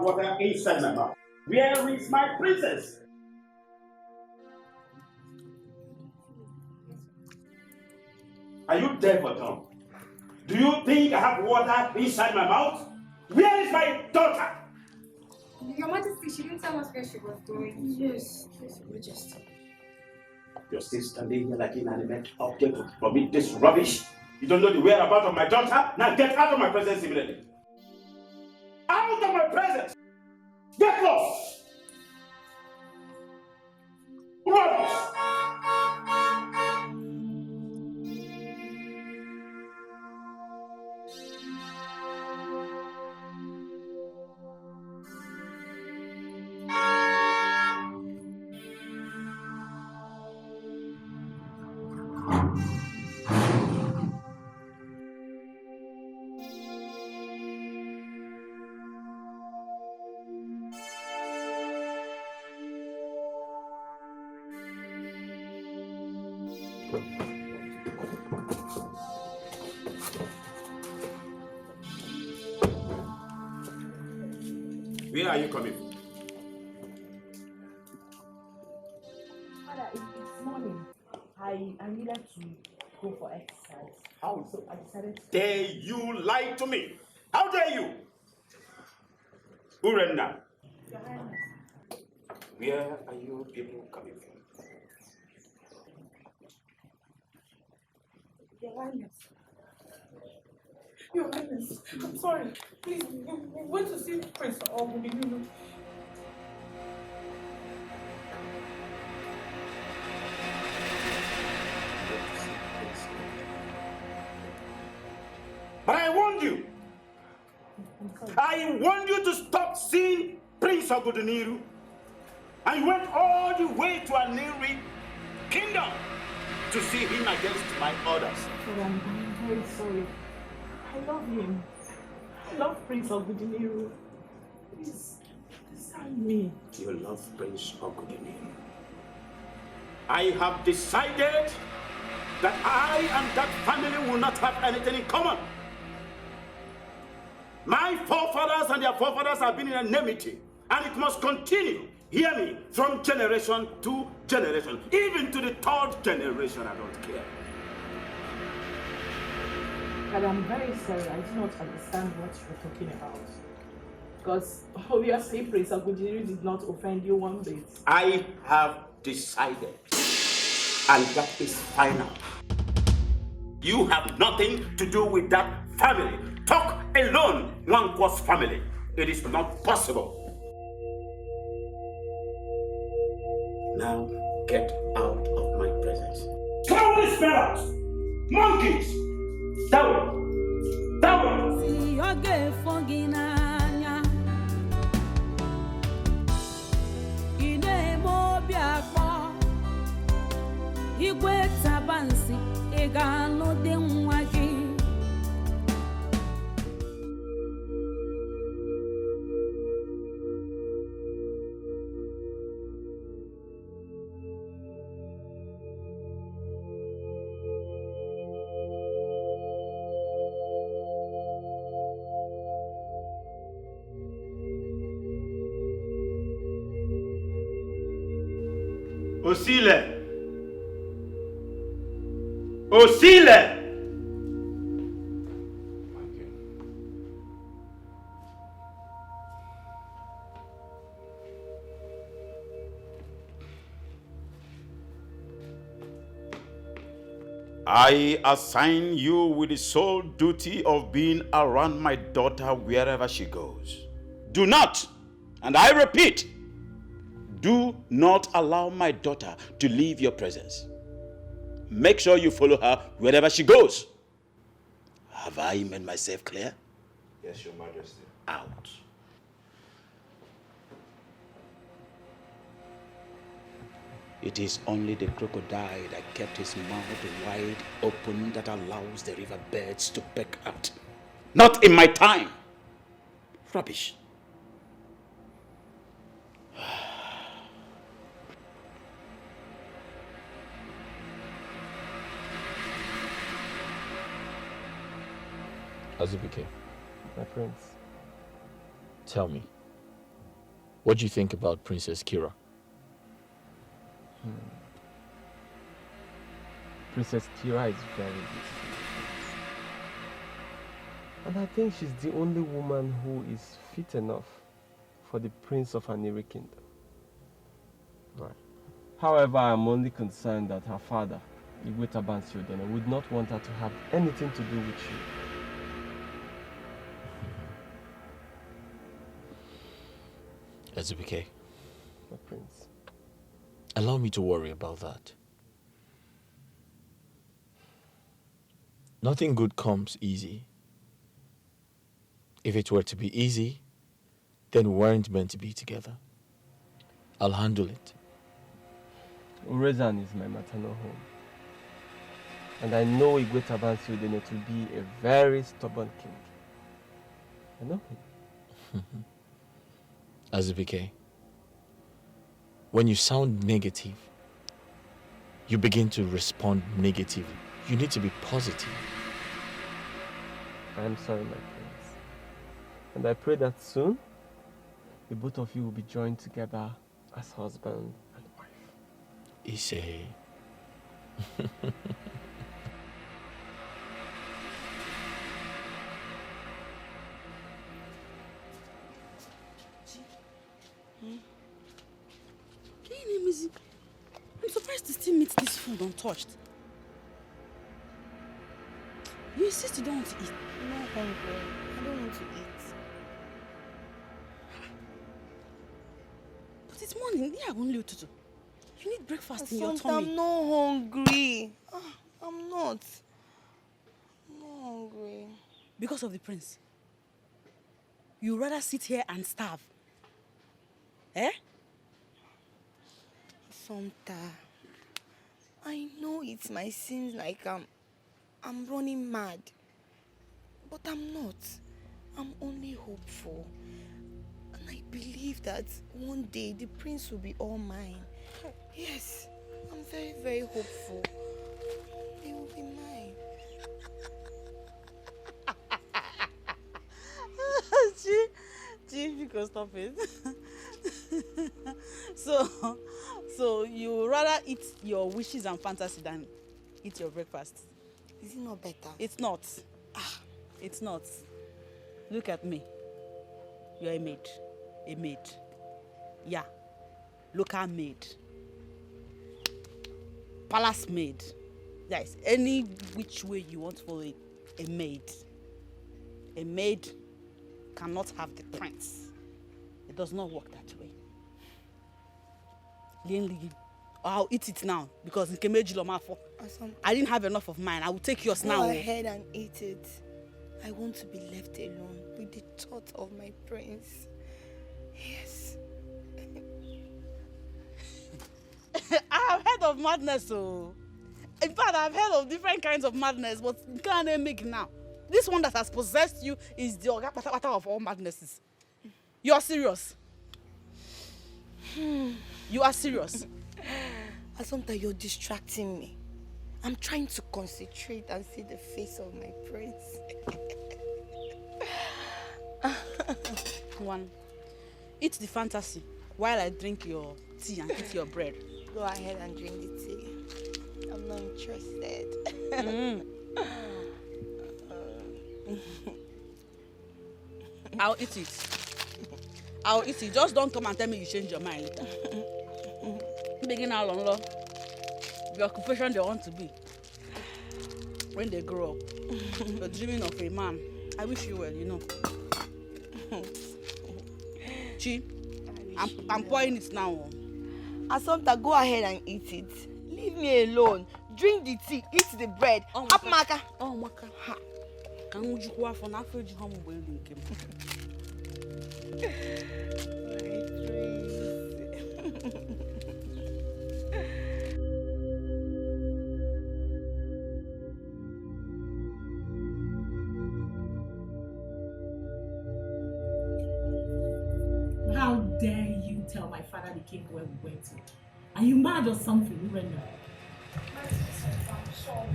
water inside my mouth. Where is my princess? Are you deaf or dumb? Do you think I have water inside my mouth? Where is my daughter? Your Majesty, she didn't tell us where she was going. Yes, Majesty. You're still standing here like an inanimate object for me this rubbish? You don't know the whereabouts of my daughter? Now get out of my presence immediately. Out of my presence! Get lost! Rubbish! Where are you coming from? Father, it's morning. I needed to go for exercise. How So I decided to... dare you lie to me? How dare you? Urenda, Your Highness. where are you people coming from? Your Highness. Your Highness, I'm sorry. Please, we went to see Prince Ogumilulu. But I warned you. I warned you to stop seeing Prince Oguduniru. And you went all the way to Aniri Kingdom to see him against my orders. But I'm very sorry. I love him. I love Prince Oguduniru. Please, understand me. You love Prince Oguduniru. I have decided that I and that family will not have anything in common. My forefathers and their forefathers have been in enmity, and it must continue. Hear me, from generation to generation, even to the third generation. I don't care. But I'm very sorry. I do not understand what you're talking about. Because obviously Prince Oguduniru did not offend you one bit. I have decided, and that is final. You have nothing to do with that family. Talk alone, one was family. It is not possible. Now get out of my presence. Throw this fellows! Monkeys! Down! Down! Osile! Osile! I assign you with the sole duty of being around my daughter wherever she goes. Do not, and I repeat, do not allow my daughter to leave your presence. Make sure you follow her wherever she goes. Have I made myself clear? Yes, Your Majesty. Out. It is only the crocodile that kept his mouth wide open that allows the river birds to peck out. Not in my time. Rubbish. Azubike, my prince, tell me, What do you think about Princess Kira? Princess Kira is very beautiful. And I think she's the only woman who is fit enough for the Prince of Aniri Kingdom. Right. However, I'm only concerned that her father, Igwe Tabansiodene, would not want her to have anything to do with you. Ezubike, My prince. allow me to worry about that. Nothing good comes easy. If it were to be easy, then we weren't meant to be together. I'll handle it. Urezan is my maternal home. And I know Igwe Tabansiodene to be a very stubborn king. I know him. Azubike, when you sound negative, you begin to respond negatively. You need to be positive. I am sorry, my prince. And I pray that soon, the both of you will be joined together as husband and wife. Ise. I'm surprised to still meet this food untouched. You insist you don't want to eat. I'm not hungry. I don't want to eat. But it's morning. Yeah, only to. You need breakfast in your Asante, tummy. I'm not hungry. I'm not. I'm not hungry. Because of the prince. You rather sit here and starve. Eh? Asante, I know it might seem like I'm running mad. But I'm not. I'm only hopeful. And I believe that one day the prince will be all mine. Yes, I'm very, very hopeful. He will be mine. Chief, you can stop it. So you rather eat your wishes and fantasy than eat your breakfast? Is it not better? It's not. It's not. Look at me. You're a maid. A maid. Yeah. Local maid. Palace maid. Yes, any which way you want to follow it. A maid. A maid cannot have the prince. It does not work that way. I'll eat it now because I didn't have enough of mine. I will take yours now. Go ahead and eat it. I want to be left alone with the thought of my prince. Yes. I have heard of madness, so. In fact, I've heard of different kinds of madness, but you can't make it now. This one that has possessed you is the orgapata of all madnesses. You're serious. You are serious. Asante, you're distracting me. I'm trying to concentrate and see the face of my prince. One, eat the fantasy while I drink your tea and eat your bread. Go ahead and drink the tea. I'm not interested. I'll eat it. I'll eat it. Just don't come and tell me you change your mind later. Begin how long, Lord? The occupation they want to be when they grow up. You're dreaming of a man. I wish you well, you know. Chi, I'm pouring it now. Asante, go ahead and eat it. Leave me alone. Drink the tea, eat the bread. Oh, Up, Maka. Oh, Maka. Ha. Can you go for an you home with him? How dare you tell my father the king where we went to? Are you mad or something, Urena? I'm sorry.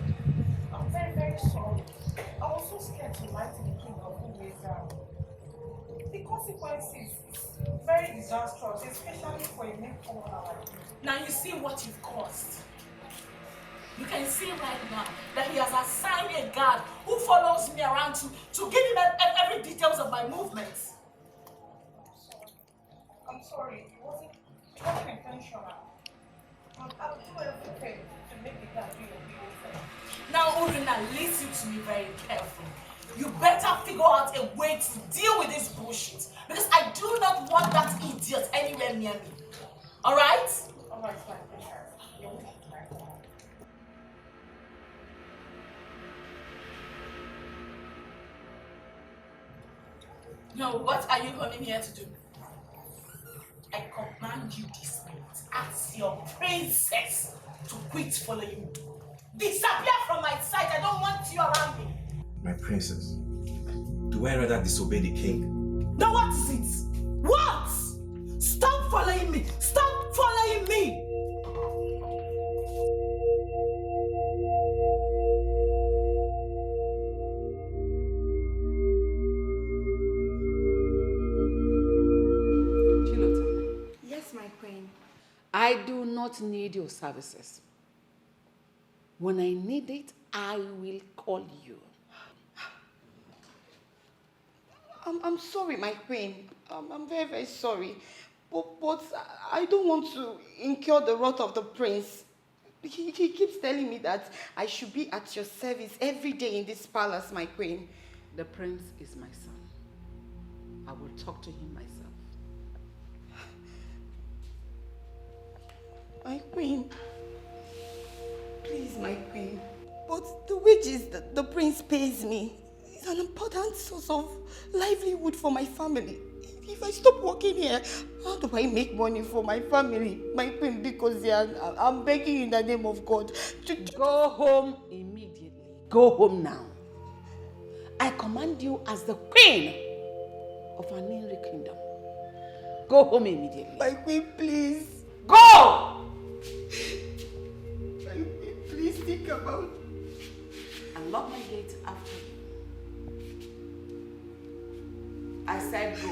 I'm very, very sorry. I was so scared to lie to the king of who is The consequences is very disastrous, especially for a man for our. Now you see what you've caused. You can see right now that he has assigned a guard who follows me around to give him every details of my movements. I'm sorry, it wasn't intentional. I'll do everything to make the guy do your thing. Now, Urina, listen to me very carefully. You better figure out a way to deal with this bullshit. Because I do not want that idiot anywhere near me. Alright? Alright, fine, Princess. You're right. Now, what are you coming here to do? I command you this minute, as your princess, to quit following me. Disappear from my sight. I don't want you around me. My princess, do I rather disobey the king? Now what is it? What? Stop following me. Stop following me. Yes, my queen. I do not need your services. When I need it, I will call you. I'm sorry, my queen. I'm very, very sorry. But I don't want to incur the wrath of the prince. He keeps telling me that I should be at your service every day in this palace, my queen. The prince is my son. I will talk to him myself. My queen. Please, my queen. But the wages that the prince pays me is an important source of livelihood for my family. If I stop working here, how do I make money for my family? My queen, because I'm begging you in the name of God to go home immediately. Go home now. I command you as the queen of Aniri kingdom. Go home immediately. My queen, please. Go! My queen, please think about it. And lock my gate after you. I said go.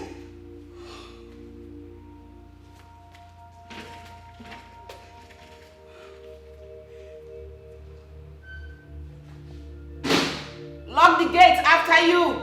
Lock the gate after you.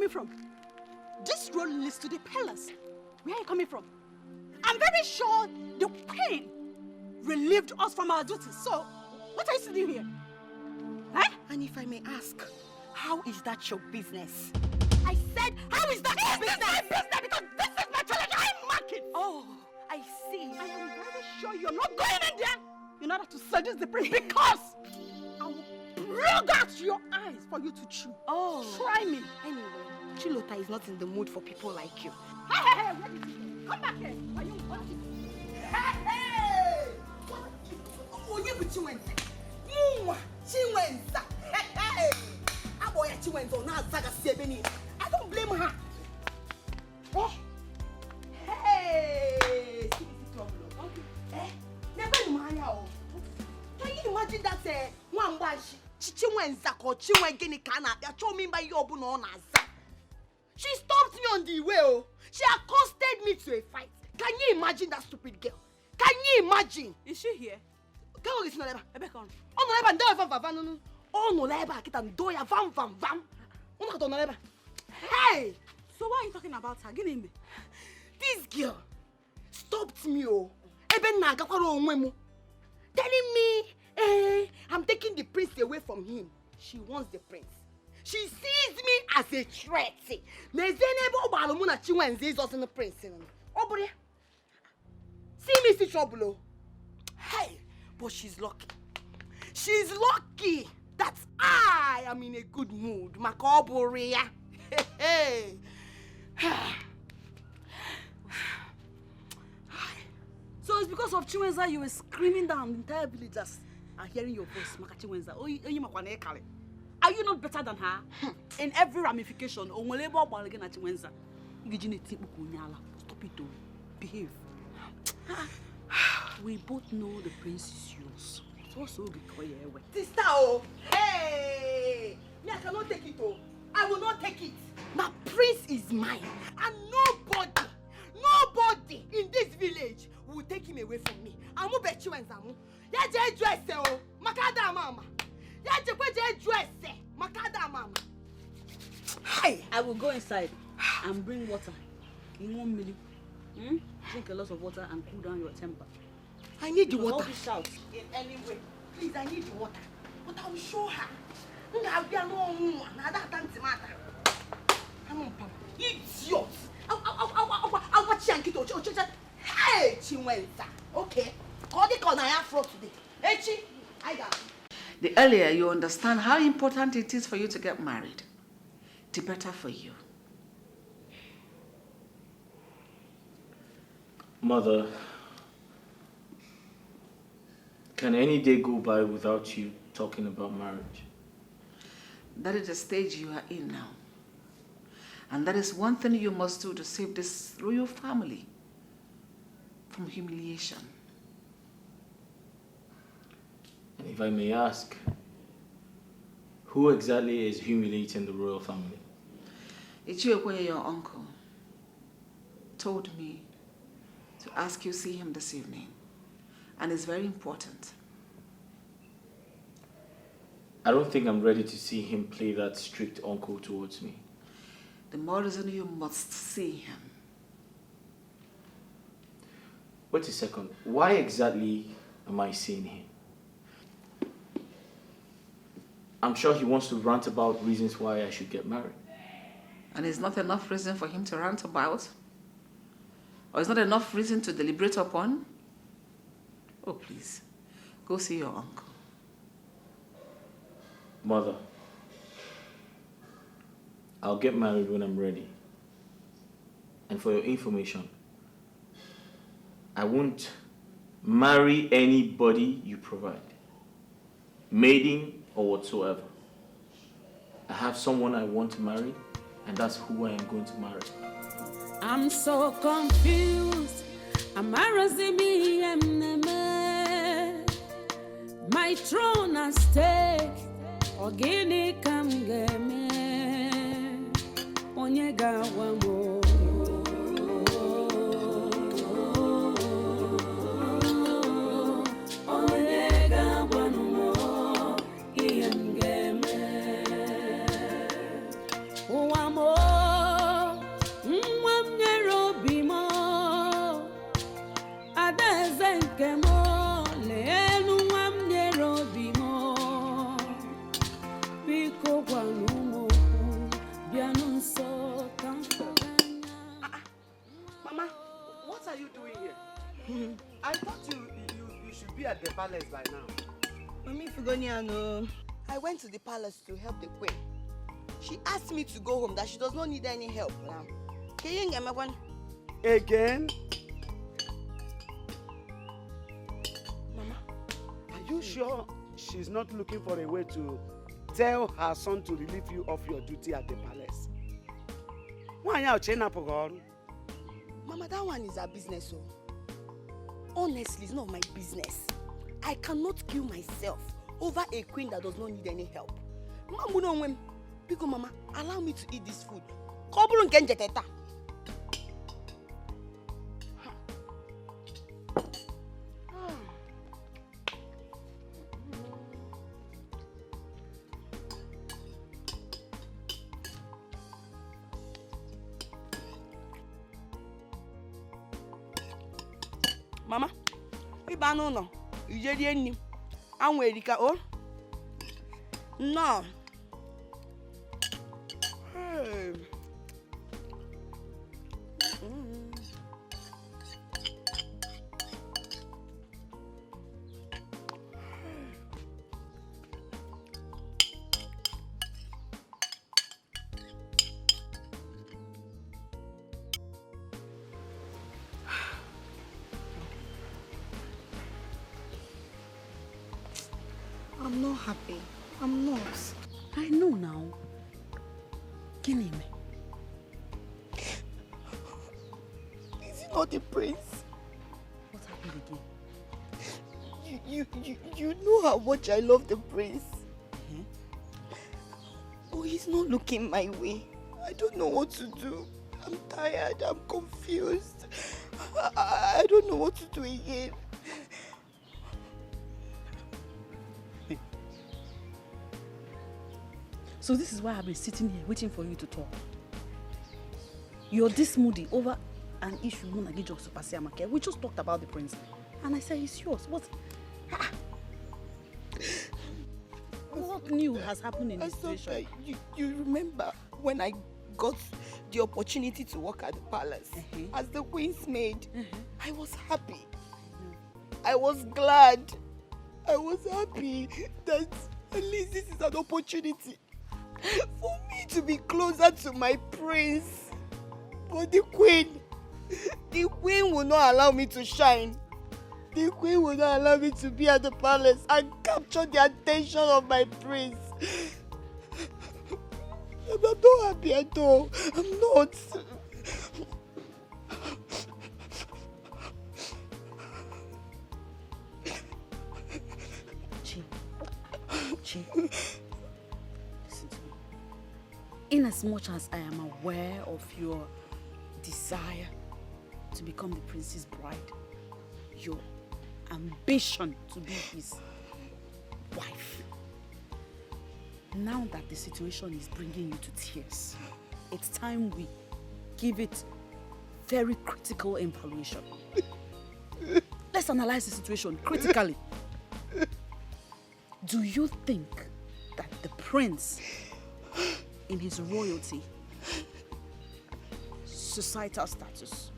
From? This road leads to the palace. Where are you coming from? I'm very sure the queen relieved us from our duties. So, what are you doing here? Huh? And if I may ask, how is that your business? I said, how is that your business? My business because this is my challenge. I'm marking. Oh, I see. I am very sure you're not going in there in order to seduce the prince because I will plug out your eyes for you to chew. Oh. Try me. Anyway. Chilota is not in the mood for people like you. Hey, where did you go? Come back here. Are you watching? Hey! Oh, you with Chiwenza. Chiwenza. Hey! Aboya Chiwenza na zaga sebeni. I don't blame her. Hey! Never mind. Can you imagine that one bash Chiwenza ko Chiwengeni kana ya chomi ba yobu no na za. She stopped me on the way. Oh. She accosted me to a fight. Can you imagine that stupid girl? Can you imagine? Is she here? Go get Noleba. Ebekon. Oh Noleba, ndo van van van. Oh Noleba, kita ndo ya van van van. Ono ka Noleba. Hey! So why are you talking about her? Give me. This girl stopped me. Oh. Ebe na gakwaro onwe mu. Telling me, I'm taking the prince away from him. She wants the prince. She sees me as a threat. Nezenebo balumuna Chinwenze is also the prince. Obure. See me see trouble. Hey, but she's lucky. She's lucky that I am in a good mood. Makoborea. Hey. So it's because of Chinwenza you were screaming down the entire villagers are hearing your voice, Maka Chinwenza. Are you not better than her? In every ramification, stop it, though. Behave. We both know the prince is yours. So be quiet. Sister, oh, hey! Me, I cannot take it, oh. I will not take it. My prince is mine, and nobody in this village will take him away from me. Amu bechu enzamu. Ya je dress oh, makada mama. Ya je dress makada mama. Hey, I will go inside and bring water. In 1 minute. Drink a lot of water and cool down your temper. I need the water. Don't shout in any way. Please, I need the water. But I will show her. Idiot! I'll watch you. Hey, Chinwenza. Okay. Call the corner afro today. Hey, Chi, I got it. The earlier you understand how important it is for you to get married, the better for you. Mother, can any day go by without you talking about marriage? That is the stage you are in now. And that is one thing you must do to save this royal family from humiliation. And if I may ask, who exactly is humiliating the royal family? Ichiokwe, your uncle, told me to ask you to see him this evening. And it's very important. I don't think I'm ready to see him play that strict uncle towards me. The more reason you must see him. Wait a second. Why exactly am I seeing him? I'm sure he wants to rant about reasons why I should get married. And it's not enough reason for him to rant about? Or it's not enough reason to deliberate upon? Oh, please. Go see your uncle. Mother, I'll get married when I'm ready. And for your information, I won't marry anybody you provide, maiden or whatsoever. I have someone I want to marry, and that's who I am going to marry. I'm so confused. My throne at stake. Ogini kam game. Onyega wamo. Onyega wamo. Ian game. Wamo. Mwamnyero bimo. Adezenkemo. Leenu mwamnyero bimo. Biko wanumo. Bianu so Mama, what are you doing here? I thought you should be at the palace by now. Mami Fugoniano, I went to the palace to help the queen. She asked me to go home, that she does not need any help now. Can you get me one? Again? Mama, are you sure she's not looking for a way to tell her son to relieve you of your duty at the palace? Why are you changing? Mama, that one is her business. So. Honestly, it's not my business. I cannot kill myself over a queen that does not need any help. Mama, because Mama, allow me to eat this food. Mama, ibano no. Ijeri enni. Anwe erika o. No. I'm not happy. I'm not. I know now. Kill him. Is he not the prince? What happened again? You know how much I love the prince. Oh, he's not looking my way. I don't know what to do. I'm tired. I'm confused. I don't know what to do again. So this is why I've been sitting here waiting for you to talk. You're this moody over an issue we just talked about the prince. And I said it's yours. What new has happened in this situation? You remember when I got the opportunity to work at the palace as the queen's maid? I was happy. I was glad. I was happy that at least this is an opportunity for me to be closer to my prince. But the queen will not allow me to shine. The queen will not allow me to be at the palace and capture the attention of my prince. I'm not happy at all. I'm not. Chi, listen to me. In as much as I am aware of your desire to become the prince's bride, your ambition to be his wife, now that the situation is bringing you to tears, it's time we give it very critical evaluation. Let's analyze the situation critically. Do you think that the prince, in his royalty, societal status,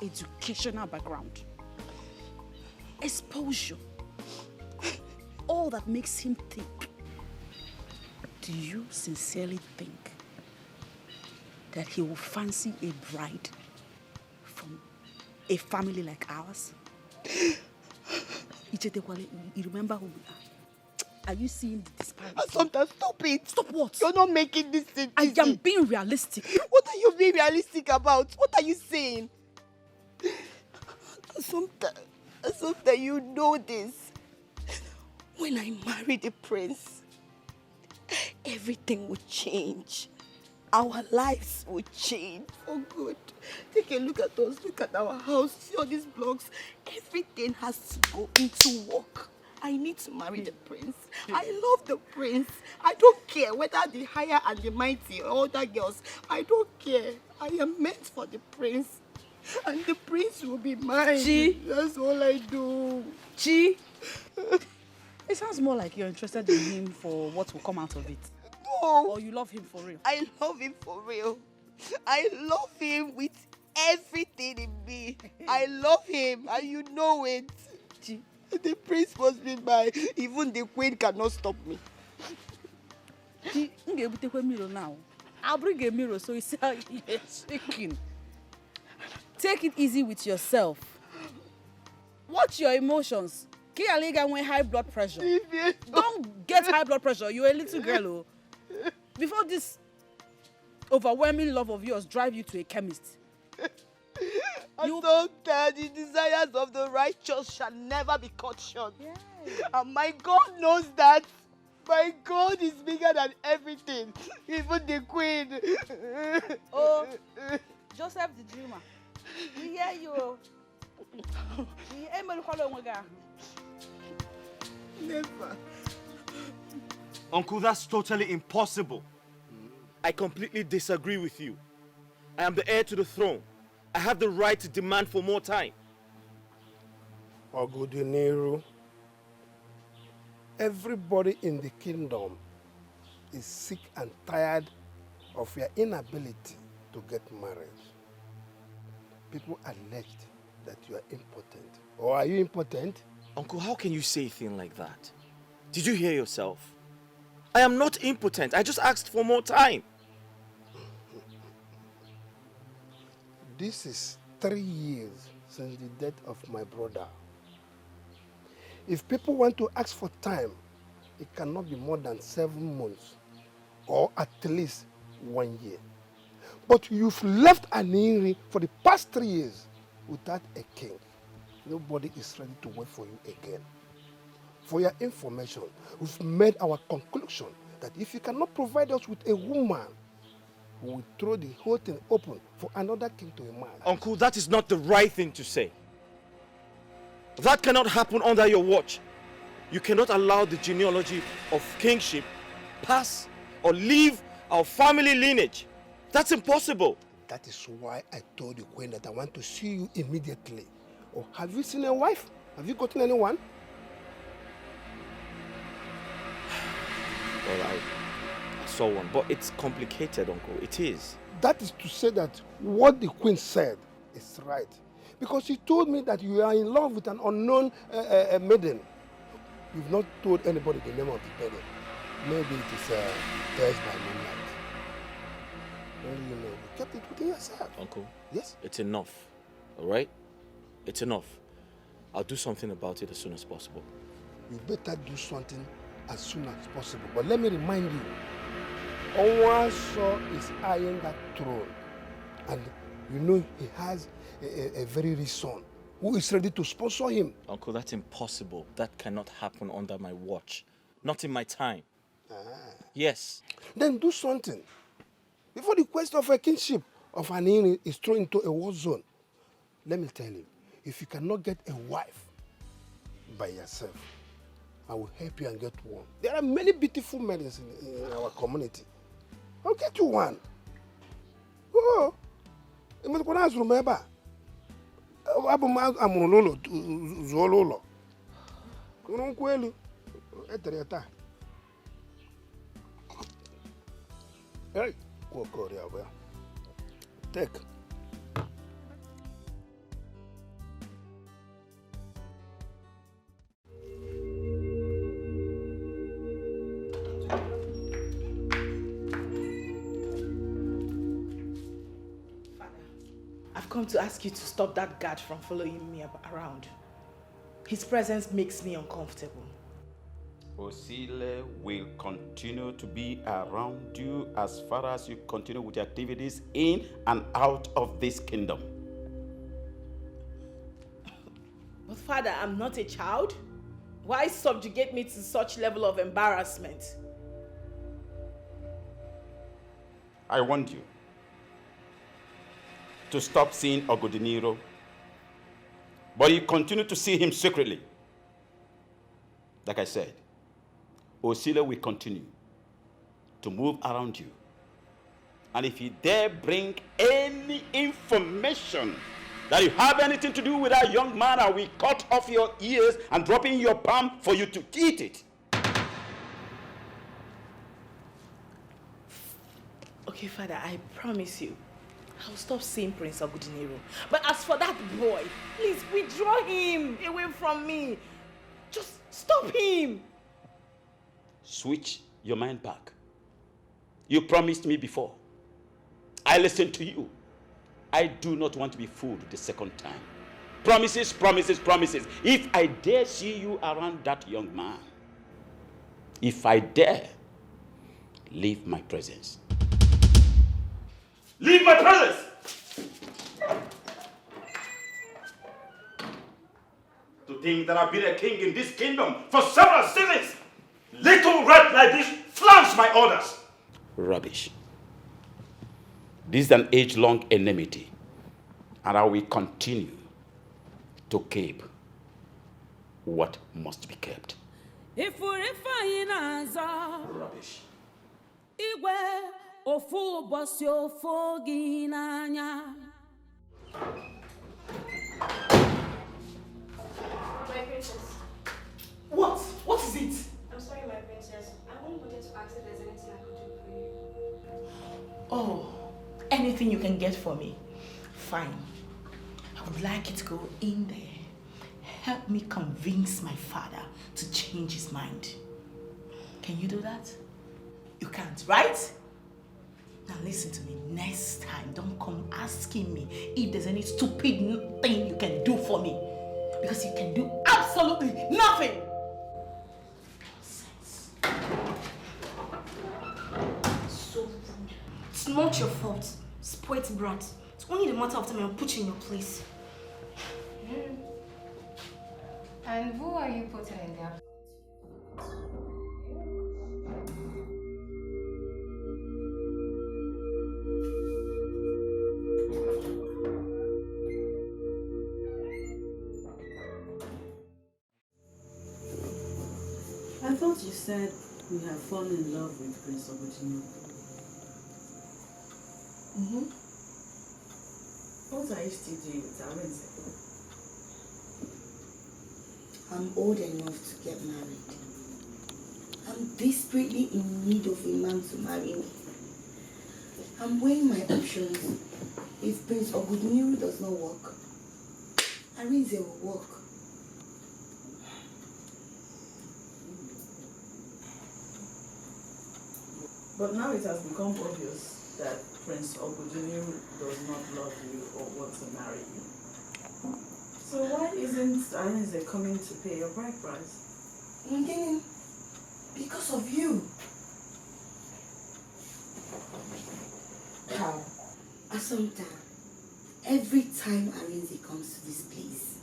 educational background, exposure, all that makes him think, do you sincerely think that he will fancy a bride from a family like ours? You remember who we are? Are you seeing the disparity? Sometimes stop it. Stop what? You're not making this thing I am being realistic. What are you being realistic about? What are you saying? Sometimes you know this. When I marry the prince, everything will change. Our lives will change for good. Take a look at us. Look at our house. See all these blocks. Everything has to go into work. I need to marry the prince. I love the prince. I don't care whether the higher and the mighty or other girls. I don't care. I am meant for the prince. And the prince will be mine. Chi. That's all I do. Chi. It sounds more like you're interested in him for what will come out of it. No. Or you love him for real. I love him for real. I love him with everything in me. I love him and you know it. Chi. The prince must be mine. Even the queen cannot stop me. Now. I'll bring a mirror so you see how you're shaking. Take it easy with yourself. Watch your emotions. When high blood pressure. Don't get high blood pressure. You're a little girl. Oh. Before this overwhelming love of yours drive you to a chemist. I thought that the desires of the righteous shall never be cut short. Yeah. And my God knows that. My God is bigger than everything. Even the queen. Oh, Joseph the dreamer. We hear you. Never. Uncle, that's totally impossible. I completely disagree with you. I am the heir to the throne. I have the right to demand for more time. Ogudiniru, everybody in the kingdom is sick and tired of your inability to get married. People alleged that you are impotent. Or are you impotent? Uncle, how can you say a thing like that? Did you hear yourself? I am not impotent. I just asked for more time. This is 3 years since the death of my brother. If people want to ask for time, it cannot be more than 7 months or at least 1 year. But you've left Aniri for the past 3 years without a king. Nobody is ready to wait for you again. For your information, we've made our conclusion that if you cannot provide us with a woman, we will throw the whole thing open for another king to emerge. Uncle, that is not the right thing to say. That cannot happen under your watch. You cannot allow the genealogy of kingship pass or leave our family lineage. That's impossible. That is why I told the queen that I want to see you immediately. Oh, have you seen a wife? Have you gotten anyone? Well, I saw one, but it's complicated, Uncle. It is. That is to say that what the queen said is right. Because she told me that you are in love with an unknown maiden. You've not told anybody the name of the maiden. Maybe it is theirs by moonlight. Only you know. You kept it within yourself. Uncle? Yes? It's enough. All right? It's enough. I'll do something about it as soon as possible. You better do something as soon as possible. But let me remind you, Onwaso is eyeing that throne. And you know he has a very rich son who is ready to sponsor him. Uncle, that's impossible. That cannot happen under my watch. Not in my time. Yes. Then do something. Before the quest of a kingship of Anini is thrown into a war zone. Let me tell you, if you cannot get a wife by yourself, I will help you and get one. There are many beautiful maidens in our community. I'll get you one. Oh, I'm going to remember. I'm Zololo. Hey, go there. Take. I've come to ask you to stop that guard from following me around. His presence makes me uncomfortable. Osile will continue to be around you as far as you continue with your activities in and out of this kingdom. But Father, I'm not a child. Why subjugate me to such level of embarrassment? I want you to stop seeing Ogodiniro, but you continue to see him secretly. Like I said, Osile will continue to move around you. And if you dare bring any information that you have anything to do with that young man, I will cut off your ears and drop in your palm for you to eat it. Okay, Father, I promise you, I'll stop seeing Prince Ogudiniro. But as for that boy, please withdraw him away from me. Just stop him. Switch your mind back. You promised me before. I listened to you. I do not want to be fooled the second time. Promises, promises, promises. If I dare see you around that young man, if I dare, leave my presence. Leave my presence! To think that I've been a king in this kingdom for several seasons, little rat like this flaunts my orders. Rubbish. This is an age-long enmity, and I will continue to keep what must be kept. Rubbish. Ofu bosi ofu gi n'anya. My princess. What? What is it? I'm sorry, my princess. I only wanted to ask if there's anything I could do for you. anything you can get for me. Fine. I would like you to go in there. Help me convince my father to change his mind. Can you do that? You can't, right? Now listen to me. Next time, don't come asking me if there's any stupid thing you can do for me. Because you can do absolutely nothing. So rude. It's not your fault. Spoilt brat. It's only the matter of time I'll put you in your place. And who are you putting in there? I thought you said you have fallen in love with Prince Obodino. What are you still doing with Arenze? I'm old enough to get married. I'm desperately in need of a man to marry me. I'm weighing my options. If Prince Obodino does not work, Arenze will work. But now it has become obvious that Prince Obodino does not love you or want to marry you. So why isn't Arenze coming to pay your bride price? Because of you. How? Assumpta, every time Arenze comes to this place,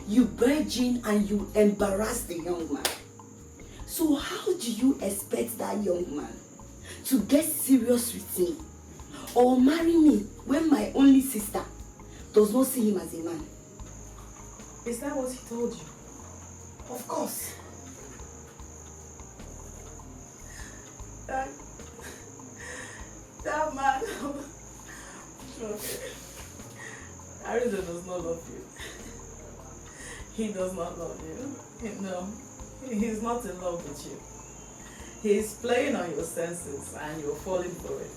you barge in and you embarrass the young man. So how do you expect that young man to get serious with me or marry me when my only sister does not see him as a man? Is that what he told you? Of course. That man. Okay. Arenze does not love you. He does not love you. No, he's not in love with you. He's playing on your senses and you're falling for it.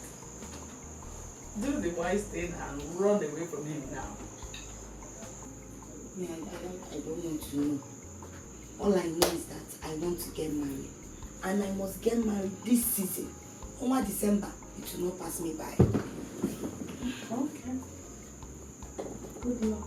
Do the wise thing and run away from him now. Yeah, I don't want to know. All I know is that I want to get married. And I must get married this season. Over December, it will not pass me by. Okay. Good luck.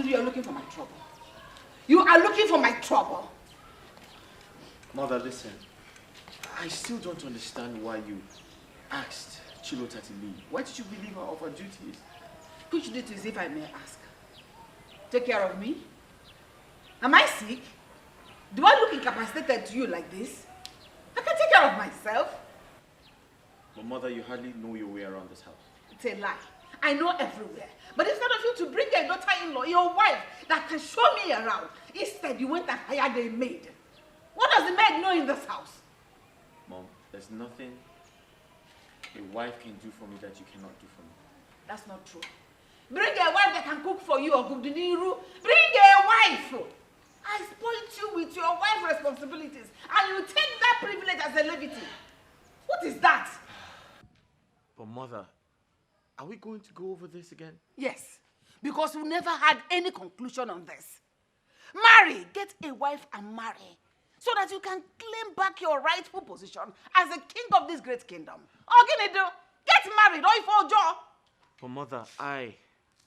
You are looking for my trouble. You are looking for my trouble. Mother, listen. I still don't understand why you asked Chilota to leave. Why did you relieve her of her duties? Which duties, if I may ask? Take care of me? Am I sick? Do I look incapacitated to you like this? I can take care of myself. But Mother, you hardly know your way around this house. It's a lie. I know everywhere. But instead of you to bring a daughter-in-law, your wife, that can show me around, instead you went and hired a maid. What does the maid know in this house? Mom, there's nothing a wife can do for me that you cannot do for me. That's not true. Bring a wife that can cook for you or cook the niru. Bring a wife. I spoiled you with your wife's responsibilities and you take that privilege as a levity. What is that? But Mother, are we going to go over this again? Yes, because we never had any conclusion on this. Marry, get a wife and marry, so that you can claim back your rightful position as a king of this great kingdom. Ini Edo, get married, or if Ojo. But Mother,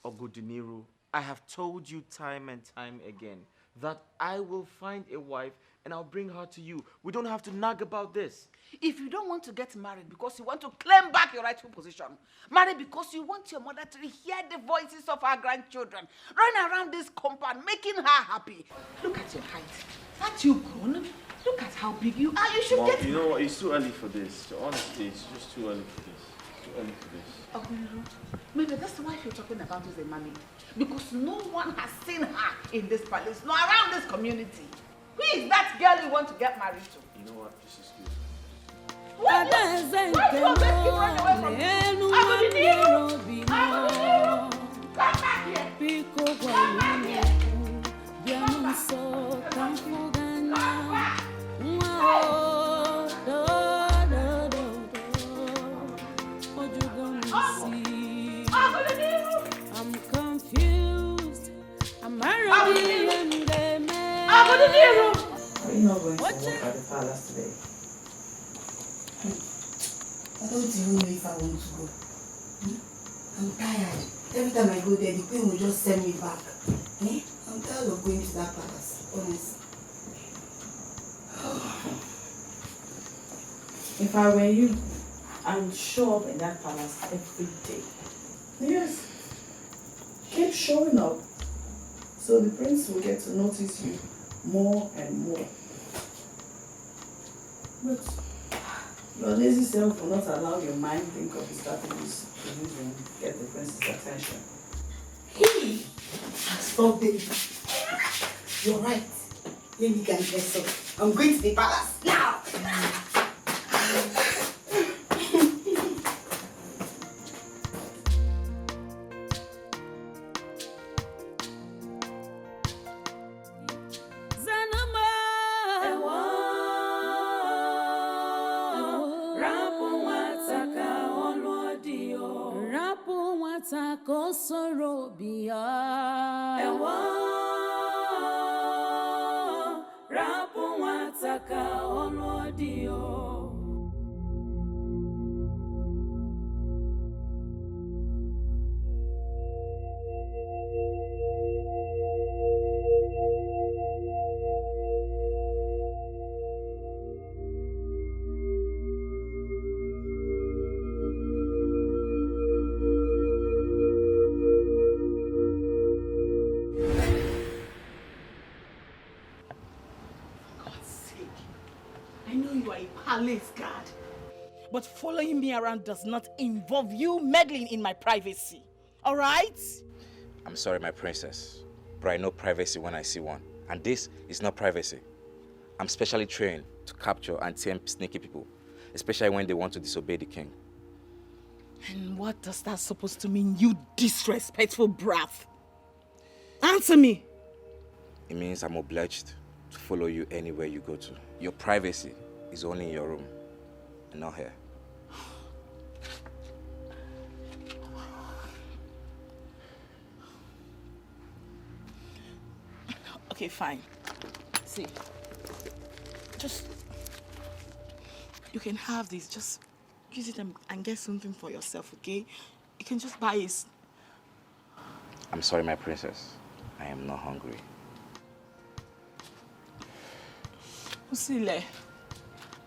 Ogoduniru, I have told you time and time again that I will find a wife and I'll bring her to you. We don't have to nag about this. If you don't want to get married because you want to claim back your rightful position, marry because you want your mother to hear the voices of her grandchildren, run around this compound, making her happy. Look at your height. Aren't you grown? Look at how big you are. You should Mom, get... you know what? It's too early for this. Honestly, it's just too early for this. It's too early for this. Oh, maybe that's the wife you're talking about is a mommy. Because no one has seen her in this palace, nor around this community. Who is that girl you want to get married to? You know what? This is good. Why do you always keep running away from me? Come back here! Come back here! Come back! I'm confused. I'm already in the man. Are you not going to work at the palace today? I don't even know if I want to go. I'm tired. Every time I go there, the queen will just send me back. I'm tired of going to that palace, honestly. If I were you, I'm show up in that palace every day. Yes. Keep showing up so the prince will get to notice you more and more. But your lazy self will not allow your mind think of the strategies to use and get the prince's attention. Hey! Stop baby. You're right. Let me get dressed up. I'm going to the palace now! Palace guard. But following me around does not involve you meddling in my privacy. All right? I'm sorry, my princess, but I know privacy when I see one. And this is not privacy. I'm specially trained to capture and tame sneaky people, especially when they want to disobey the king. And what does that supposed to mean, you disrespectful brat? Answer me. It means I'm obliged to follow you anywhere you go to. Your privacy is only in your room and not here. Okay, fine. See, you can have this. Just use it and get something for yourself, okay? You can just buy it. I'm sorry, my princess. I am not hungry. Usile,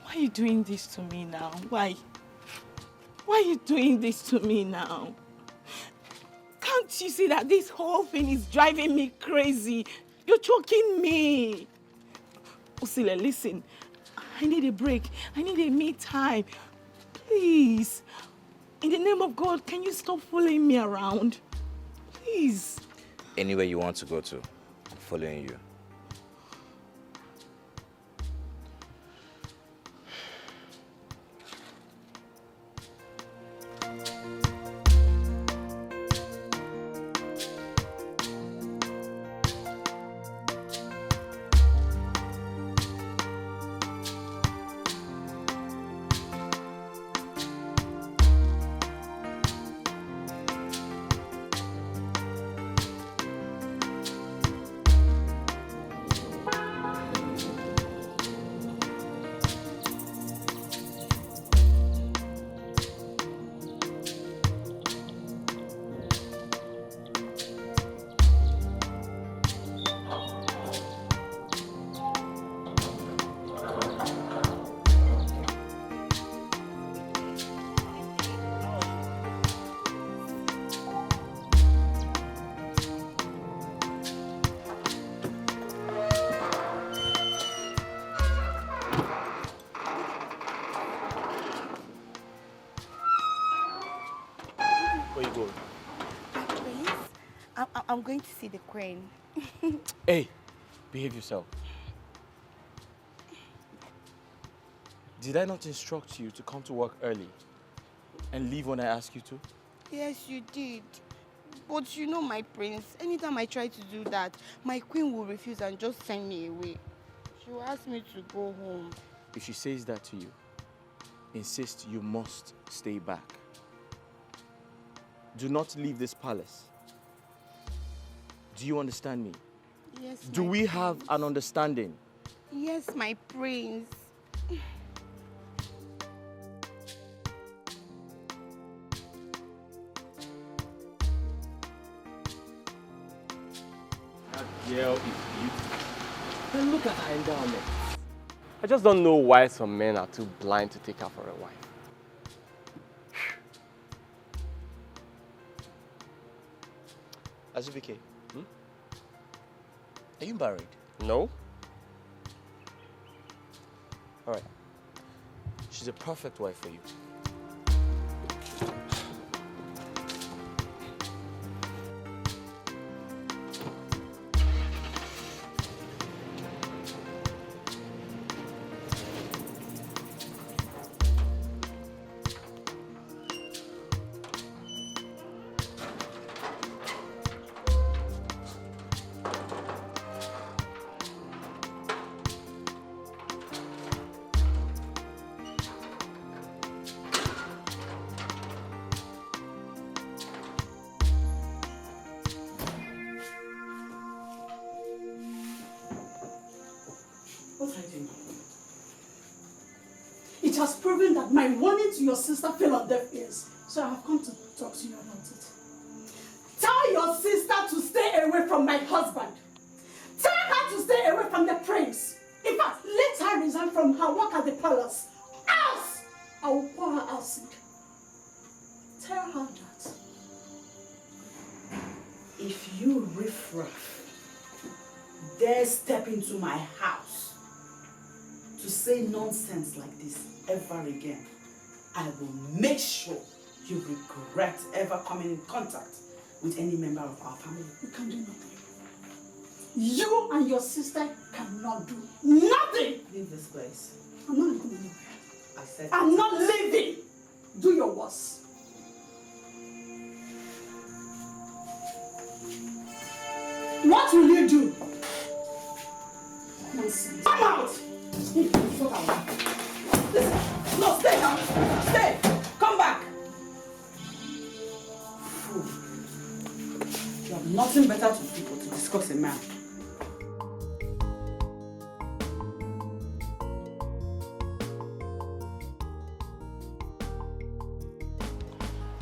why are you doing this to me now? Why? Why are you doing this to me now? Can't you see that this whole thing is driving me crazy? You're choking me. Usile, listen. I need a break. I need a me time. Please. In the name of God, can you stop following me around? Please. Anywhere you want to go to, I'm following you. Where you going? Prince, I'm going to see the queen. Hey, behave yourself. Did I not instruct you to come to work early and leave when I ask you to? Yes, you did. But you know, my prince, anytime I try to do that, my queen will refuse and just send me away. She will ask me to go home. If she says that to you, insist you must stay back. Do not leave this palace. Do you understand me? Yes, Do we have an understanding? Yes, my prince. That girl is beautiful. Then look at her endowment. I just don't know why some men are too blind to take her for a wife. Azubike, are you married? No. All right. She's a perfect wife for you. What are you doing? It has proven that my warning to your sister fell on deaf ears. So I have come to talk to you about it. Tell your sister to stay away from my husband. Tell her to stay away from the prince. In fact, let her resign from her work at the palace. Else, I will pour her acid. Tell her that. If you riffraff dare step into my house to say nonsense like this ever again, I will make sure you regret ever coming in contact with any member of our family. You can do nothing. You and your sister cannot do nothing. Leave this place. I'm not going anywhere. I said I'm not leaving. Do your worst. What will you do? Nonsense. Come out! Listen. No, stay now. Stay. Come back. Fool. You have nothing better to do but to discuss a man.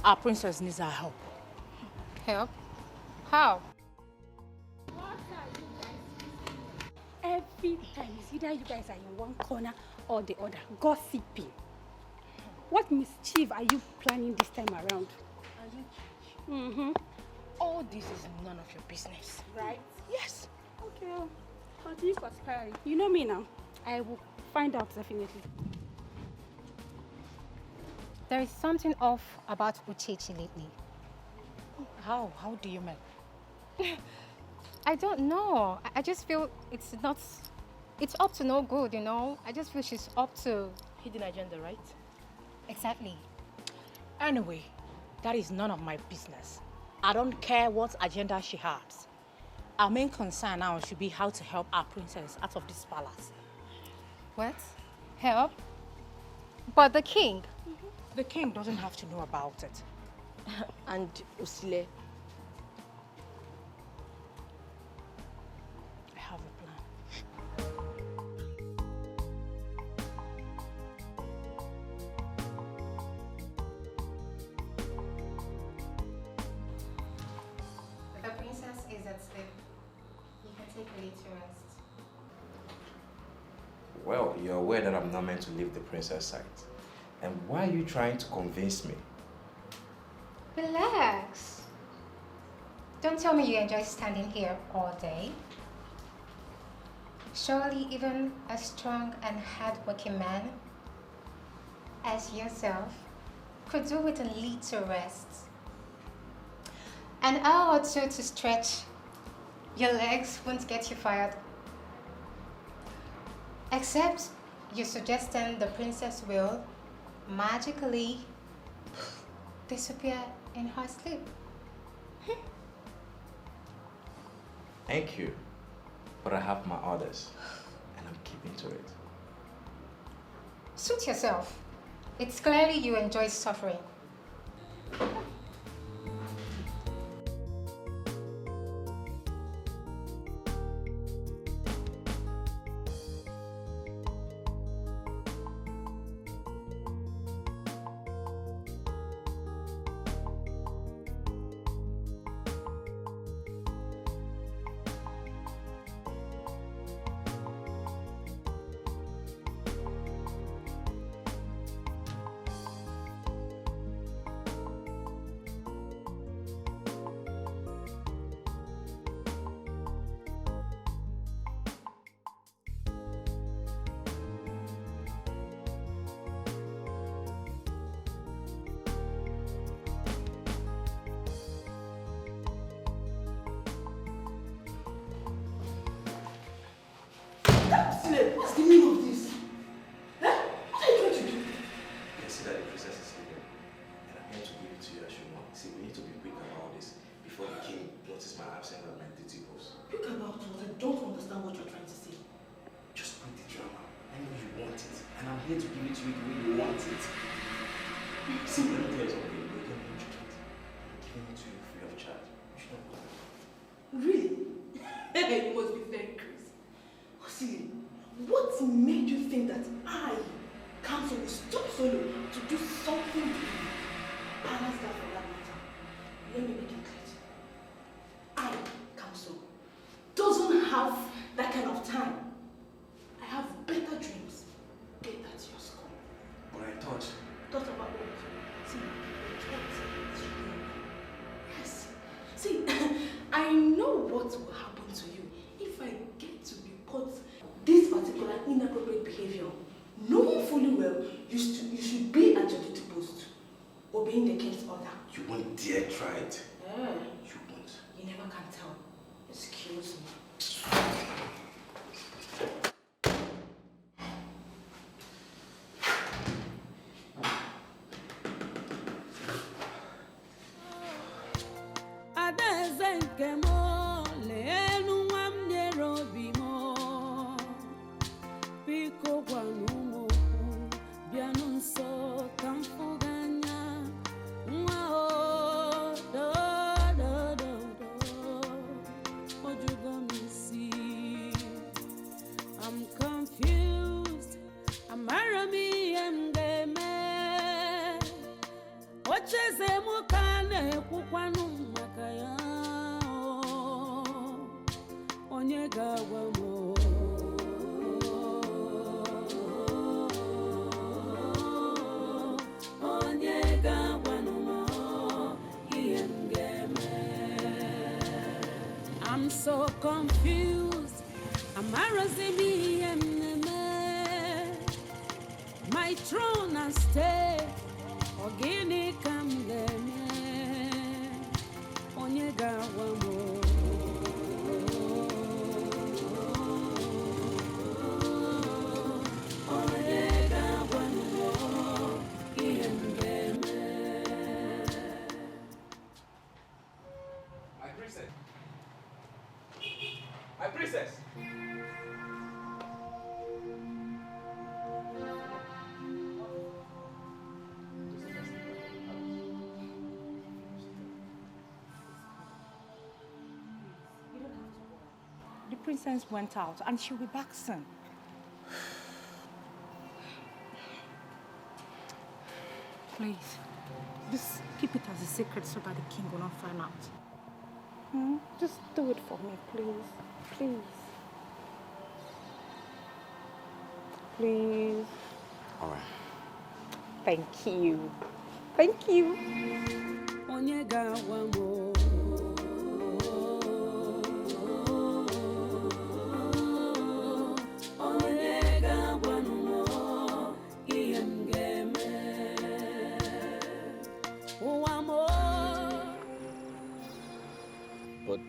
Our princess needs our help. Help? How? Every time it's either you guys are in one corner or the other, gossiping. What mischief are you planning this time around? All this is none of your business. Right? Yes. Okay. Continue conspiring. You know me now. I will find out definitely. There is something off about Uchechi lately. How? How do you mean? I don't know. I just feel it's up to no good, you know? I just feel she's up to... Hidden agenda, right? Exactly. Anyway, that is none of my business. I don't care what agenda she has. Our main concern now should be how to help our princess out of this palace. What? Help? But the king? The king doesn't have to know about it. And Usile. I have a plan. The princess is at sleep. You can take a little rest. Well, you're aware that I'm not meant to leave the princess side. And why are you trying to convince me? Relax. Don't tell me you enjoy standing here all day. Surely even a strong and hard-working man as yourself could do with a little rest. An hour or two to stretch. Your legs won't get you fired. Except you're suggesting the princess will magically disappear in her sleep. Thank you. But I have my orders, and I'm keeping to it. Suit yourself. It's clearly you enjoy suffering. What's the meaning of this? What are you trying to do? You see that the princess is sleeping, and I'm here to give it to you as you want. See, we need to be quick about this before the king notices my absence at my duty post. Quick about what? I don't understand what you're trying to say. Just quit the drama. I know you want it, and I'm here to give it to you the way you want it. See, let me tell you something. You're getting injured. I'm giving it to you free of charge. You should not go. Really? You must be very crazy. See, what made you think that I, counsel, will stop Solo to do something to you? Balance that for that matter. Let me make it clear. I, counsel, doesn't have that kind of time. I have better dreams. Get that to your skull. But I thought. Thought about what? See, thought is real. Yes. See, I know what will happen to you if I get to report this particular inappropriate behavior. Knowing fully well you should be at your duty post, obeying the king's order. You won't dare try it. Yeah. You won't. You never can tell. Excuse me. I'm so confused. My throne and stay. Ogini kamdeme. Onyega wamo. Onyega wamo. My princess. My princess. The princess went out and she'll be back soon. Please, just keep it as a secret so that the king will not find out. Just do it for me, please. Please. Please. All right. Thank you. Thank you. But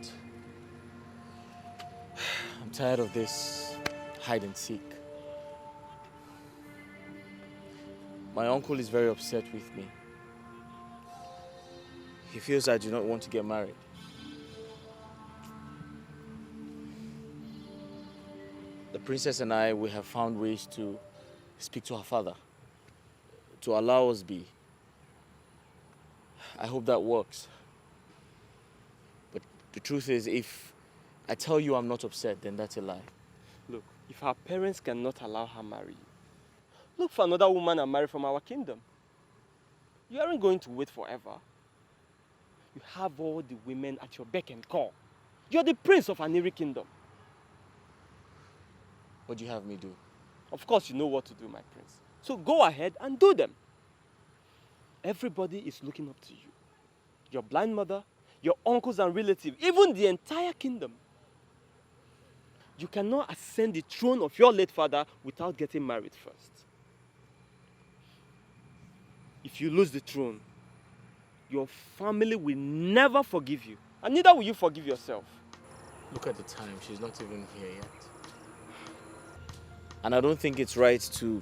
I'm tired of this hide and seek. My uncle is very upset with me. He feels I do not want to get married. The princess and I, we have found ways to speak to her father, to allow us be. I hope that works. But the truth is, if I tell you I'm not upset, then that's a lie. Look, if her parents cannot allow her marry you, look for another woman and marry from our kingdom. You aren't going to wait forever. You have all the women at your beck and call. You're the prince of an Iri kingdom. What do you have me do? Of course you know what to do, my prince. So go ahead and do them. Everybody is looking up to you. Your blind mother, your uncles and relatives, even the entire kingdom. You cannot ascend the throne of your late father without getting married first. If you lose the throne, your family will never forgive you. And neither will you forgive yourself. Look at the time, she's not even here yet. And I don't think it's right to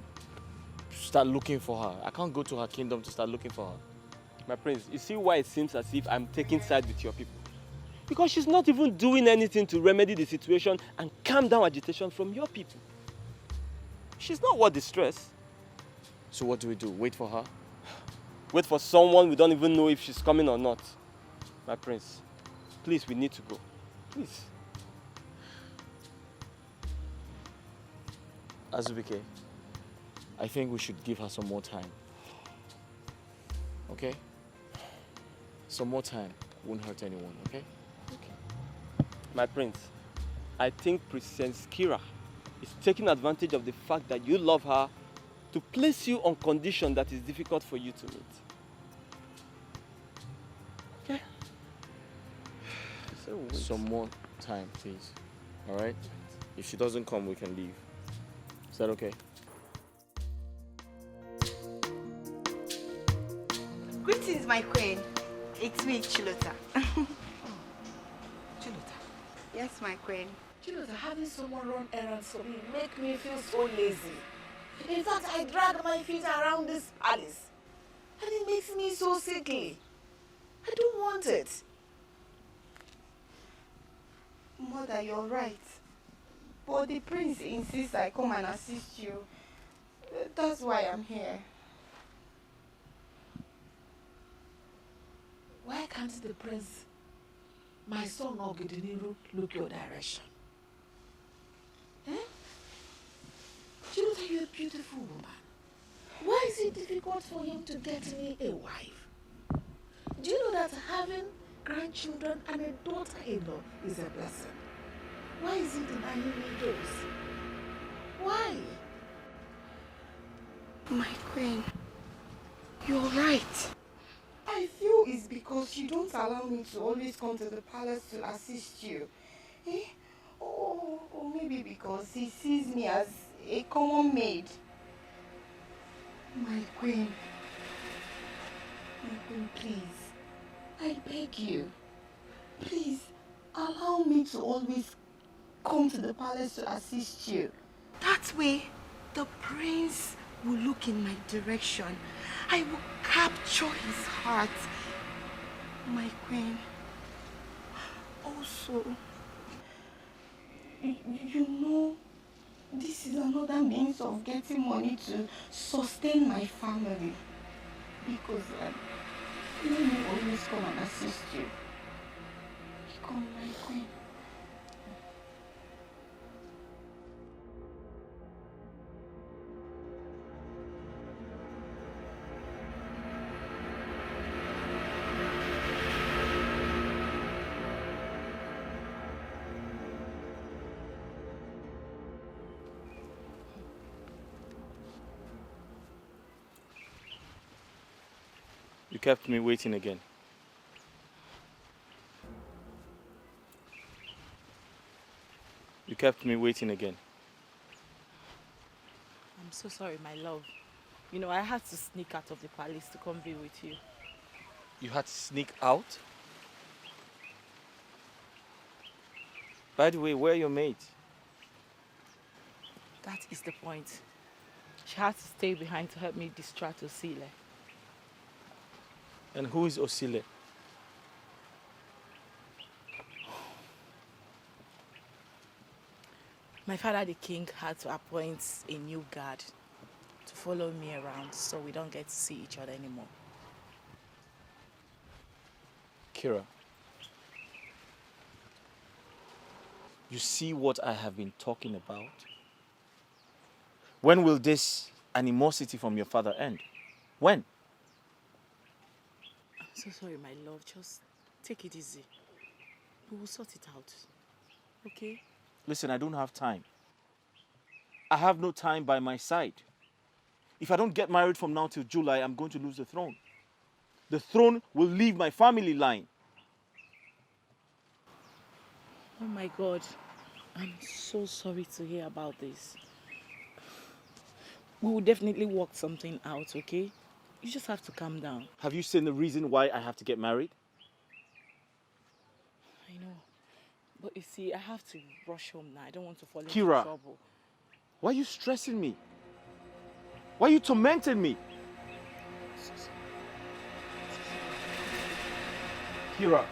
start looking for her. I can't go to her kingdom to start looking for her. My prince, you see why it seems as if I'm taking sides with your people? Because she's not even doing anything to remedy the situation and calm down agitation from your people. She's not worth the stress. So what do we do? Wait for her? Wait for someone we don't even know if she's coming or not. My prince, please, we need to go. Please. Azubike, I think we should give her some more time. Okay? Some more time won't hurt anyone, okay? Okay. My prince, I think Princess Kira is taking advantage of the fact that you love her to place you on condition that is difficult for you to meet. Okay? So some more time, please. All right? If she doesn't come, we can leave. Is that okay? Greetings, my queen. It's me, Chilota. Chilota. Yes, my queen. Chilota, having someone run errands for me make me feel so lazy. In fact, I drag my feet around this palace. And it makes me so sickly. I don't want it. Mother, you're right. But the prince insists I come and assist you. That's why I'm here. Why can't the prince, my son Ogedeniru, look your direction? Eh? Chilota, you're a beautiful woman. Why is it difficult for him to get me a wife? Do you know that having grandchildren and a daughter-in-law is a blessing? Why is he denying me those? Why? My queen, you're right. I feel it's because you don't allow me to always come to the palace to assist you. Eh? Or maybe because he sees me as a common maid. My queen, please, I beg you, please allow me to always come to the palace to assist you. That way, the prince will look in my direction. I will capture his heart. My queen. Also, you know, this is another means of getting money to sustain my family. Because let me always come and assist you. Come, my queen. You kept me waiting again. You kept me waiting again. I'm so sorry, my love. You know, I had to sneak out of the palace to come be with you. You had to sneak out? By the way, where are your mates? That is the point. She had to stay behind to help me distract Osile. And who is Osile? My father, the king, had to appoint a new guard to follow me around so we don't get to see each other anymore. Kira, you see what I have been talking about? When will this animosity from your father end? When? I'm so sorry, my love. Just take it easy. We will sort it out. Okay? Listen, I don't have time. I have no time by my side. If I don't get married from now till July, I'm going to lose the throne. The throne will leave my family line. Oh my God. I'm so sorry to hear about this. We will definitely work something out, okay? You just have to calm down. Have you seen the reason why I have to get married? I know. But you see, I have to rush home now. I don't want to fall into Kira, trouble. why are you stressing me? Why are you tormenting me? Kira.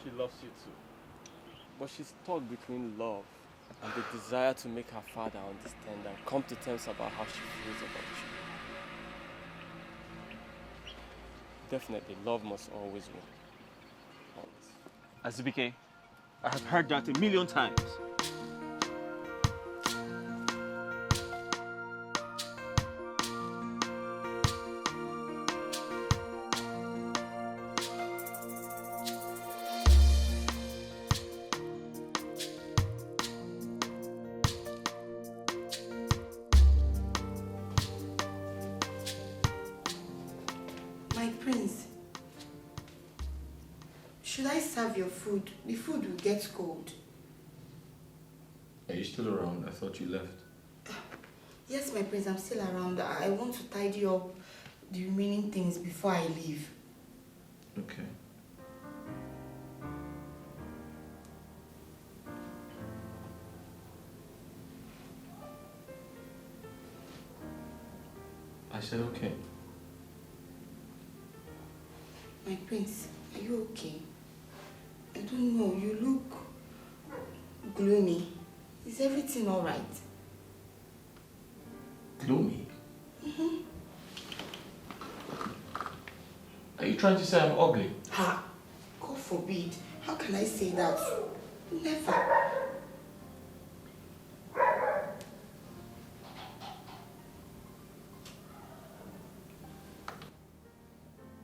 She loves you too. But she's stuck between love and the desire to make her father understand and come to terms about how she feels about you. Definitely, love must always win. Always. Azubike, I have heard that a million times. My prince, should I serve your food? The food will get cold. Are you still around? I thought you left. Yes, my prince, I'm still around. I want to tidy up the remaining things before I leave. Okay. I said okay. My prince, are you okay? I don't know, you look gloomy. Is everything all right? Gloomy? Mm-hmm. Are you trying to say I'm ugly? Ha! God forbid. How can I say that? Never.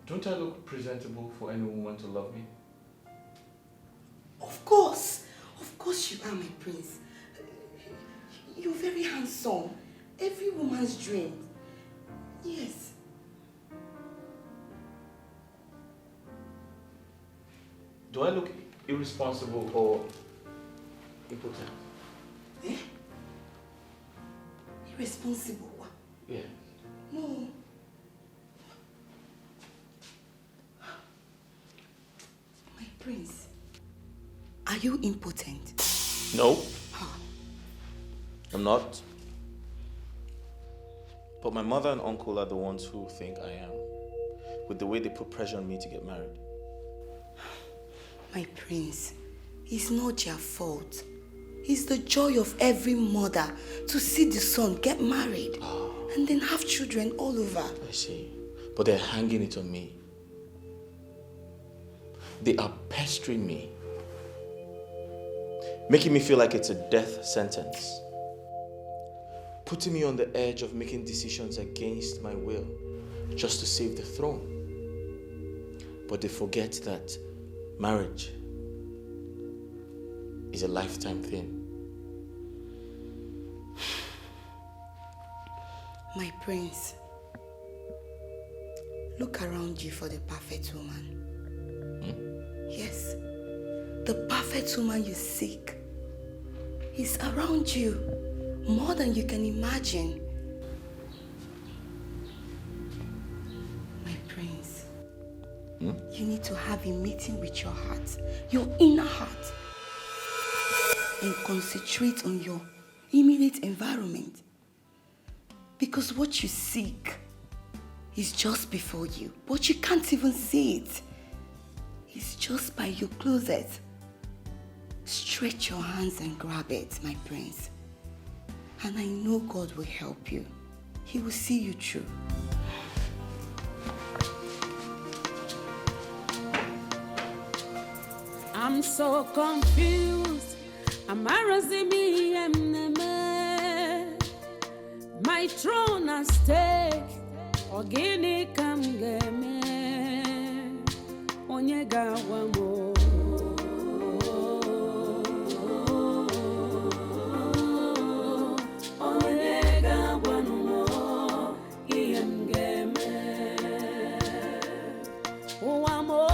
Don't I look presentable for any woman to love me? Of course you are, my prince. You're very handsome. Every woman's dream. Yes. Do I look irresponsible or impotent? Eh? Irresponsible? Yeah. No. My prince, are you impotent? No. I'm not. But my mother and uncle are the ones who think I am, with the way they put pressure on me to get married. My prince, it's not your fault. It's the joy of every mother to see the son get married and then have children all over. I see. But they're hanging it on me. They are pestering me, making me feel like it's a death sentence, putting me on the edge of making decisions against my will just to save the throne. But they forget that marriage is a lifetime thing. My prince, look around you for the perfect woman. Yes, the perfect woman you seek is around you more than you can imagine. My prince. You need to have a meeting with your heart, your inner heart, and concentrate on your immediate environment. Because what you seek is just before you, but you can't even see it. It's just by your closet. Stretch your hands and grab it, my prince. And I know God will help you. He will see you through. I'm so confused. My throne at stake. Ogini kam game. Onyega wamo. Onyega wamo. Iem game. Wamo.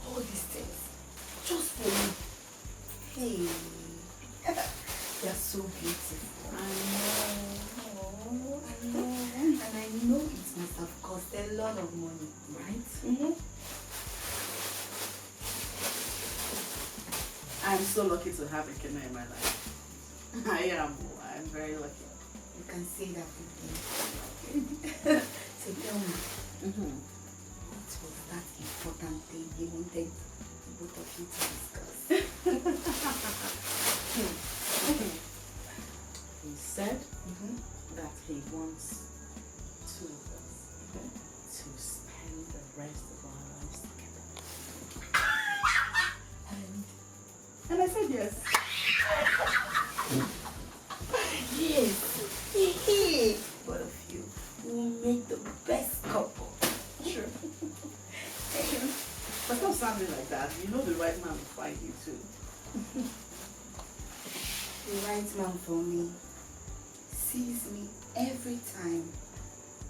All these things, just for me. Hey, you're so beautiful. I know. And I know it must have cost a lot of money, right? I'm so lucky to have a Kena in my life. I'm very lucky. You can say that again. So tell me, what was that important thing you wanted both of you to discuss? He said that he wants two of us to spend the rest of our lives together. And I said yes. Yes. Both of you will make the best couple. Sure. But stop sounding like that. You know the right man will find you too. The right man for me sees me every time.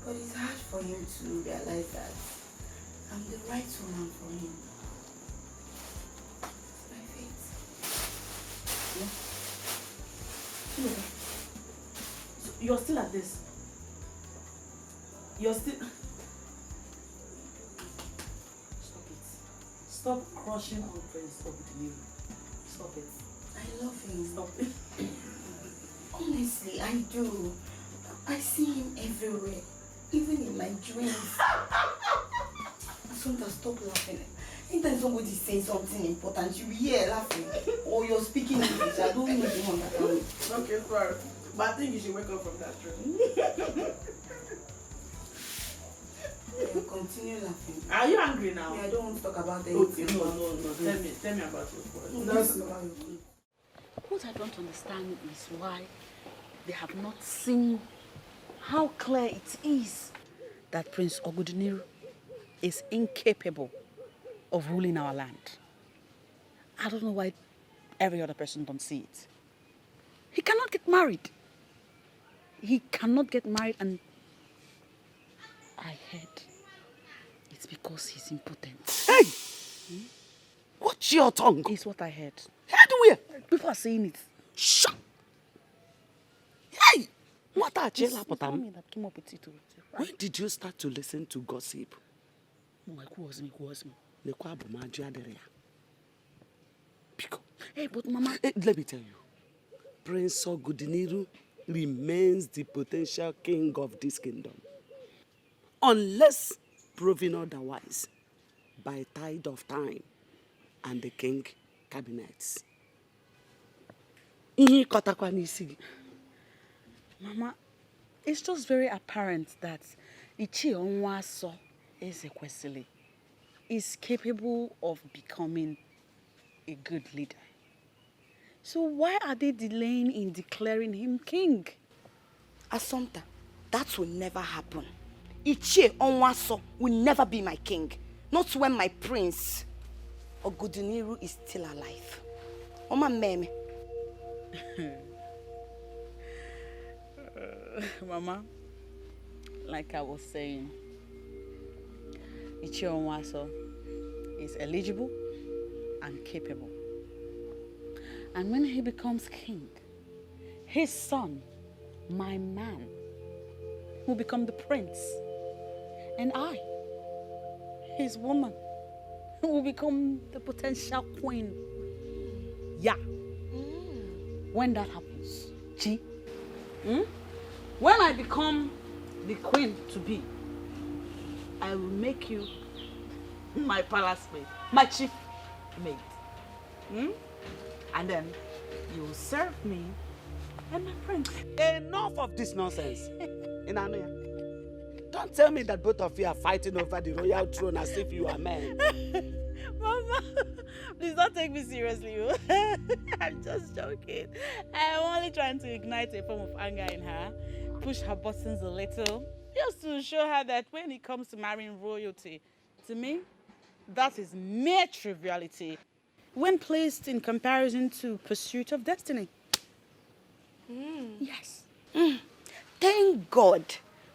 But it's hard for him to realize that I'm the right woman for him. It's my fate. Yeah. So you're still at this? You're still... Stop it. Stop crushing on Prince Ogudiliru. Stop it. I love him. Stop it. Honestly, I do. I see him everywhere, even in my dreams. Sometimes stop laughing. Anytime somebody says something important, you'll be here laughing. Or you're speaking English. I don't know if you understand me. Okay, sorry. But I think you should wake up from that dream. Continue laughing. Are you angry now? Yeah, I don't want to talk about anything. Okay, no. Tell me about your boy. What I don't understand is why they have not seen how clear it is that Prince Ogudiniru is incapable of ruling our land. I don't know why every other person don't see it. He cannot get married. He cannot get married, and I heard it's because he's impotent. Hey! Watch your tongue. It's what I heard. Heard where? People are saying it. Shut! Hey! What are you me that came up with it. When did you start to listen to gossip? Who was me? Hey, but Mama... let me tell you. Prince Ogudiniru remains the potential king of this kingdom. Unless proven otherwise by tide of time and the king cabinets. Mama, it's just very apparent that Ichie Onwaso Ezekwesili is capable of becoming a good leader. So why are they delaying in declaring him king? Assumpta, that will never happen. Ichie Onwaso will never be my king. Not when my prince Ogudiniru is still alive. Oma meme. Mama, like I was saying, Ichie Onwaso is eligible and capable. And when he becomes king, his son, my man, will become the prince. And I, his woman, will become the potential queen. Yeah. When that happens, when I become the queen to be, I will make you my palace maid, my chief maid. And then you will serve me and my prince. Enough of this nonsense. Inanoya, don't tell me that both of you are fighting over the royal throne as if you are men. Mama, please don't take me seriously. I'm just joking. I'm only trying to ignite a form of anger in her, push her buttons a little, just to show her that when it comes to marrying royalty, to me, that is mere triviality when placed in comparison to pursuit of destiny. Yes. Thank God,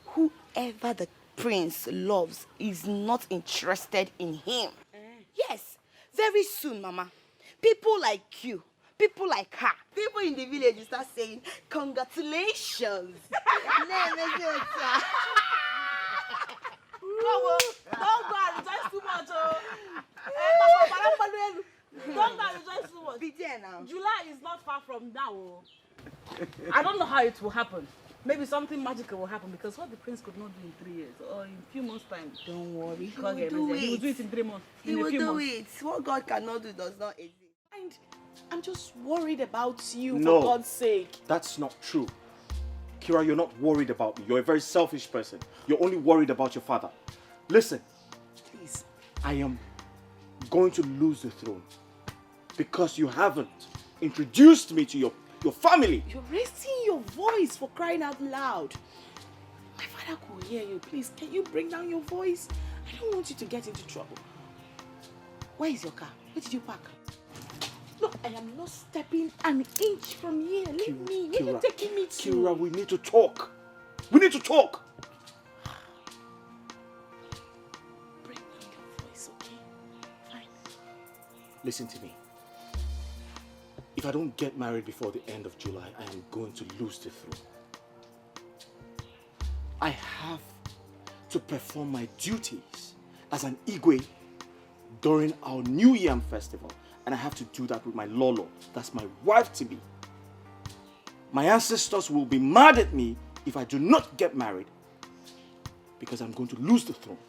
whoever the prince loves is not interested in him. Yes, very soon, Mama. People like you, people like her, people in the village will start saying, congratulations. Don't go and rejoice too much. Don't go and rejoice too much. Be there now. July is not far from now. I don't know how it will happen. Maybe something magical will happen because what the prince could not do in 3 years or in a few months' time. Don't worry, he will do it. He will do it in 3 months. He will do it. What God cannot do does not exist. And I'm just worried about you, No. for God's sake. That's not true. Kira, you're not worried about me. You're a very selfish person. You're only worried about your father. Listen, Please. I am going to lose the throne because you haven't introduced me to your family. You're raising your voice, for crying out loud. My father could hear you. Please, can you bring down your voice? I don't want you to get into trouble. Where is your car? Where did you park? Look, I am not stepping an inch from here. Leave me. Where are you taking me to? Kira, we need to talk. We need to talk. Bring down your voice, okay? Fine. Listen to me. If I don't get married before the end of July, I am going to lose the throne. I have to perform my duties as an Igwe during our New Yam festival. And I have to do that with my Lolo. That's my wife-to-be. My ancestors will be mad at me if I do not get married because I'm going to lose the throne.